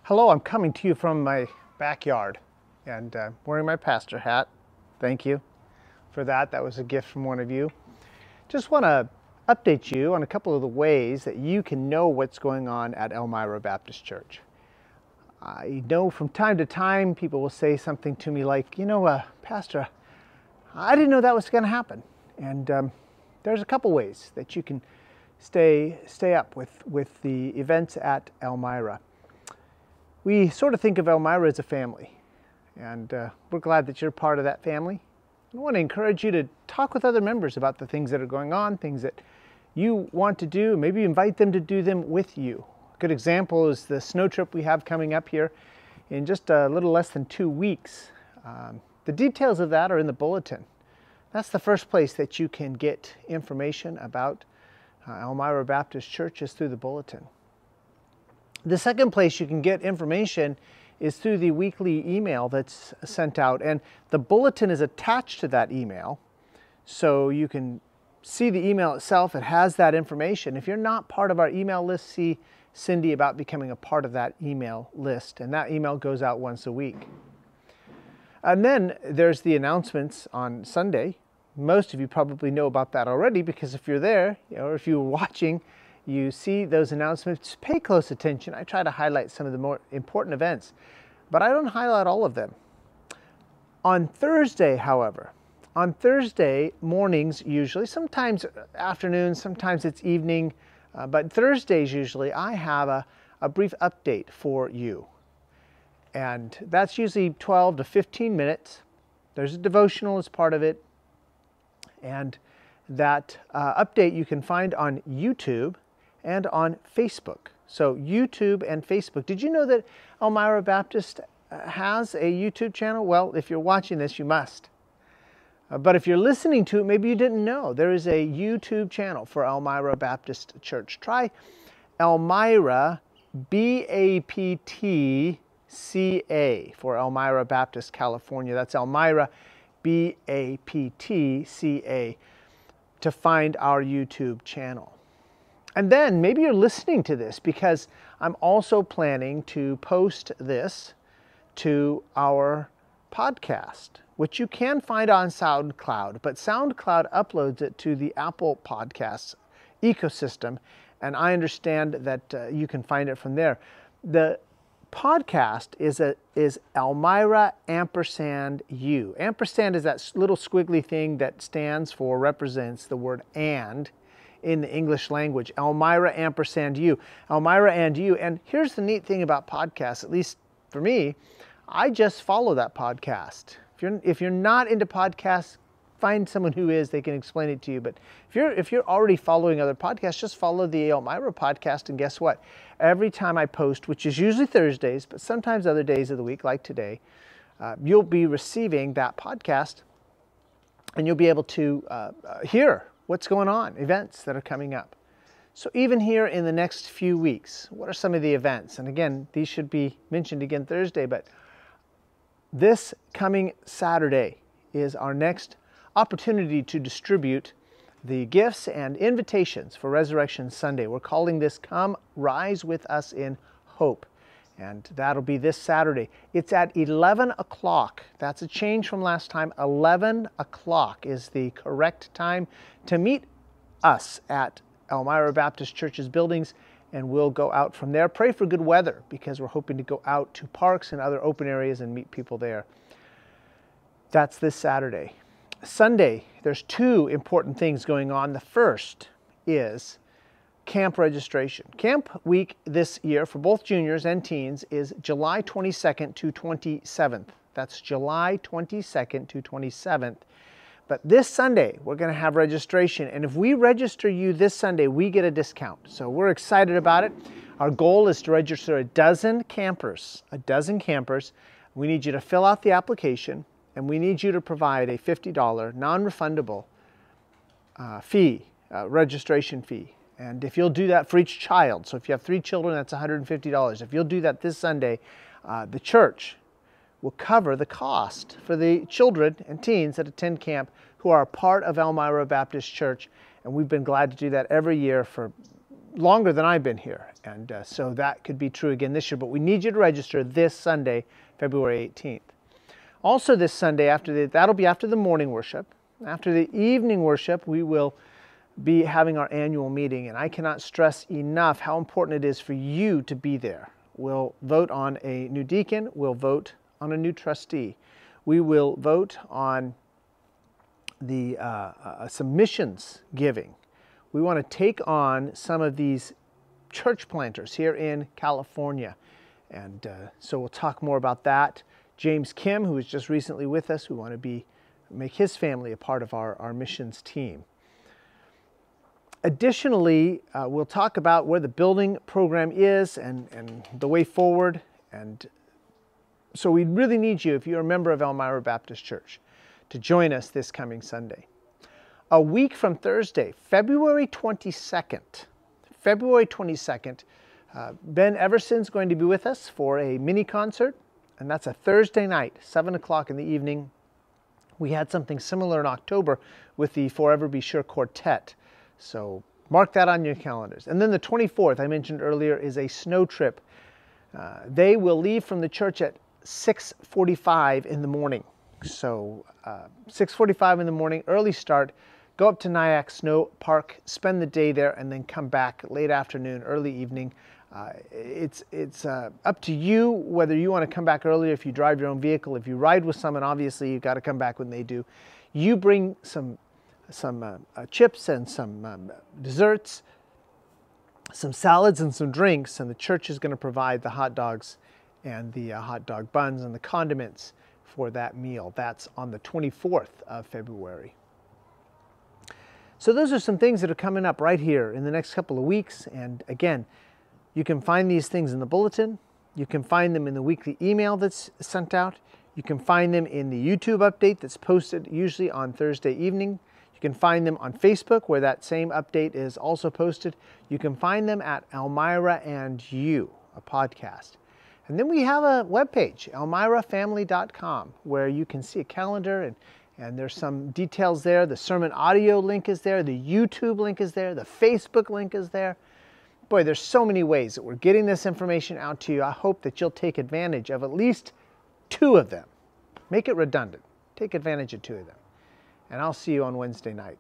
Hello, I'm coming to you from my backyard and wearing my pastor hat. Thank you for that. That was a gift from one of you. Just want to update you on a couple of the ways that you can know what's going on at Elmira Baptist Church. I know from time to time people will say something to me like, Pastor, I didn't know that was going to happen. And there's a couple ways that you can stay up with the events at Elmira. We sort of think of Elmira as a family, and we're glad that you're part of that family. I want to encourage you to talk with other members about the things that are going on, things that you want to do, maybe invite them to do them with you. A good example is the snow trip we have coming up here in just a little less than 2 weeks. The details of that are in the bulletin. That's the first place that you can get information about Elmira Baptist Church is through the bulletin. The second place you can get information is through the weekly email that's sent out, and the bulletin is attached to that email, so you can see the email itself. It has that information. If you're not part of our email list, see Cindy about becoming a part of that email list, and that email goes out once a week. And then there's the announcements on Sunday. Most of you probably know about that already, because if you're there, or if you're watching, you see those announcements. Pay close attention. I try to highlight some of the more important events, but I don't highlight all of them. On Thursday, however, on Thursday mornings usually, sometimes afternoons, sometimes it's evening, but Thursdays usually, I have a brief update for you. And that's usually 12 to 15 minutes. There's a devotional as part of it. And that update you can find on YouTube and on Facebook. So YouTube and Facebook. Did you know that Elmira Baptist has a YouTube channel? Well, if you're watching this, you must. But if you're listening to it, maybe you didn't know. There is a YouTube channel for Elmira Baptist Church. Try Elmira BAPTCA for Elmira Baptist, California. That's Elmira BAPTCA to find our YouTube channel. And then maybe you're listening to this because I'm also planning to post this to our podcast, which you can find on SoundCloud, but SoundCloud uploads it to the Apple Podcasts ecosystem, and I understand that you can find it from there. The podcast is Elmira &You. Ampersand is that little squiggly thing that stands for, represents the word and in the English language. Elmira &You. Elmira &You. And here's the neat thing about podcasts, at least for me, I just follow that podcast. If you're not into podcasts, find someone who is, they can explain it to you. But if you're already following other podcasts, just follow the Elmira podcast, and guess what? Every time I post, which is usually Thursdays, but sometimes other days of the week, like today, you'll be receiving that podcast, and you'll be able to hear what's going on, events that are coming up. So even here in the next few weeks, what are some of the events? And again, these should be mentioned again Thursday, but this coming Saturday is our next opportunity to distribute the gifts and invitations for Resurrection Sunday. We're calling this Come Rise With Us in Hope. And that'll be this Saturday. It's at 11 o'clock. That's a change from last time. 11 o'clock is the correct time to meet us at Elmira Baptist Church's buildings, and we'll go out from there. Pray for good weather, because we're hoping to go out to parks and other open areas and meet people there. That's this Saturday. Sunday, there's 2 important things going on. The first is camp registration. Camp week this year for both juniors and teens is July 22nd to 27th. That's July 22nd to 27th. But this Sunday, we're going to have registration. And if we register you this Sunday, we get a discount. So we're excited about it. Our goal is to register a dozen campers. We need you to fill out the application, and we need you to provide a $50 non-refundable registration fee. And if you'll do that for each child, so if you have 3 children, that's $150. If you'll do that this Sunday, the church will cover the cost for the children and teens that attend camp who are a part of Elmira Baptist Church. And we've been glad to do that every year for longer than I've been here. And so that could be true again this year. But we need you to register this Sunday, February 18th. Also this Sunday, that'll be after the morning worship. After the evening worship, we will be having our annual meeting. And I cannot stress enough how important it is for you to be there. We'll vote on a new deacon. We'll vote on a new trustee. We will vote on the some missions giving. We want to take on some of these church planters here in California. And so we'll talk more about that. James Kim, who was just recently with us, we want to make his family a part of our missions team. Additionally, we'll talk about where the building program is and the way forward. And so we really need you, if you're a member of Elmira Baptist Church, to join us this coming Sunday. A week from Thursday, February 22nd, Ben Everson's going to be with us for a mini concert, and that's a Thursday night, 7 o'clock in the evening. We had something similar in October with the Forever Be Sure Quartet, so mark that on your calendars. And then the 24th, I mentioned earlier, is a snow trip. They will leave from the church at 6:45 in the morning. So 6:45 in the morning, early start, go up to Nyack Snow Park, spend the day there, and then come back late afternoon, early evening. It's up to you whether you want to come back earlier if you drive your own vehicle. If you ride with someone, obviously you've got to come back when they do. You bring some chips and some desserts, some salads and some drinks, and the church is going to provide the hot dogs and the hot dog buns and the condiments for that meal. That's on the 24th of February. So those are some things that are coming up right here in the next couple of weeks. And again, you can find these things in the bulletin. You can find them in the weekly email that's sent out. You can find them in the YouTube update that's posted usually on Thursday evening. You can find them on Facebook, where that same update is also posted. You can find them at Elmira You, a podcast. And then we have a webpage, elmirafamily.com, where you can see a calendar and there's some details there. The sermon audio link is there. The YouTube link is there. The Facebook link is there. Boy, there's so many ways that we're getting this information out to you. I hope that you'll take advantage of at least 2 of them. Make it redundant. Take advantage of 2 of them. And I'll see you on Wednesday night.